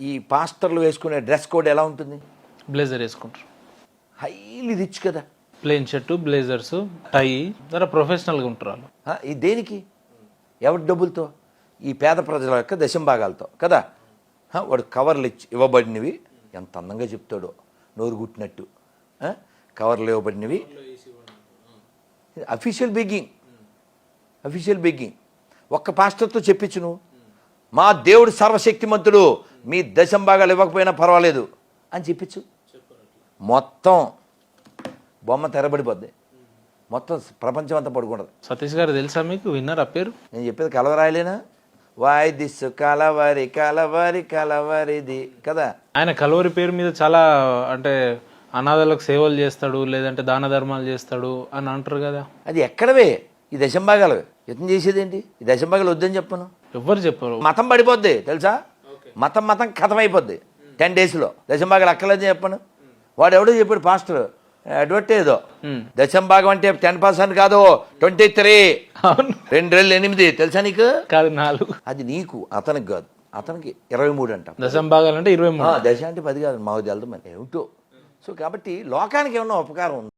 ఈ పాస్టర్లు వేసుకునే డ్రెస్ కోడ్ ఎలా ఉంటుంది? బ్లేజర్ వేసుకుంటారు, హైలీ రిచ్ కదా. ప్లెయిన్ షర్టు, బ్లేజర్స్, టై, జర ప్రొఫెషనల్గా ఉంటారు వాళ్ళు. ఈ దేనికి? ఎవరి డబ్బులతో? ఈ పేద ప్రజల యొక్క దశంభాగాలతో కదా. వాడు కవర్లు ఇవ్వబడినవి, ఎంత అందంగా చెప్తాడో, నోరు గుట్టినట్టు. కవర్లు ఇవ్వబడినవి, అఫీషియల్ బెగ్గింగ్. ఒక్క పాస్టర్తో చెప్పించు నువ్వు, మా దేవుడు సర్వశక్తిమంతుడు, మీ దశంభాగాలు ఇవ్వకపోయినా పర్వాలేదు అని చెప్పించు. మొత్తం బొమ్మ తెరబడిపోద్ది, మొత్తం ప్రపంచం అంతా పడుకుంటుంది. సతీష్ గారు తెలుసా మీకు? విన్నర్ పేరు? నేను చెప్పేది కలవరాయలేనా? వాయ్ దిస్ కలవరి కలవరి కలవరిది కదా. ఆయన కలవరి పేరు మీద చాలా అంటే అనాథలకు సేవలు చేస్తాడు, లేదంటే దాన ధర్మాలు చేస్తాడు అని అంటారు కదా. అది ఎక్కడవే ఈ దశంభాగాలు యత్నం చేసేది ఏంటి? ఈ దశంభాగాలు వద్దని చెప్పను, ఎవ్వరు చెప్పరు. మతం పడిపోద్ది తెలుసా. మతం కథమైపోద్ది 10 daysలో. దశంభాగాలు అక్కర్లేదని చెప్పను. వాడు ఎవడో చెప్పాడు పాస్టర్ అడ్వర్టైజో, దశంభాగం అంటే 10% కాదు 23, 2 8 తెలుసా నీకు? కాదు 4. అది నీకు, అతనికి కాదు. అతనికి 23 అంట. దశంభాగాలు అంటే 23. దశ అంటే 10 కాదు, మాకు తెలుదు మరి ఏమిటో. సో కాబట్టి లోకానికి ఏమన్నా ఉపకారం ఉంది.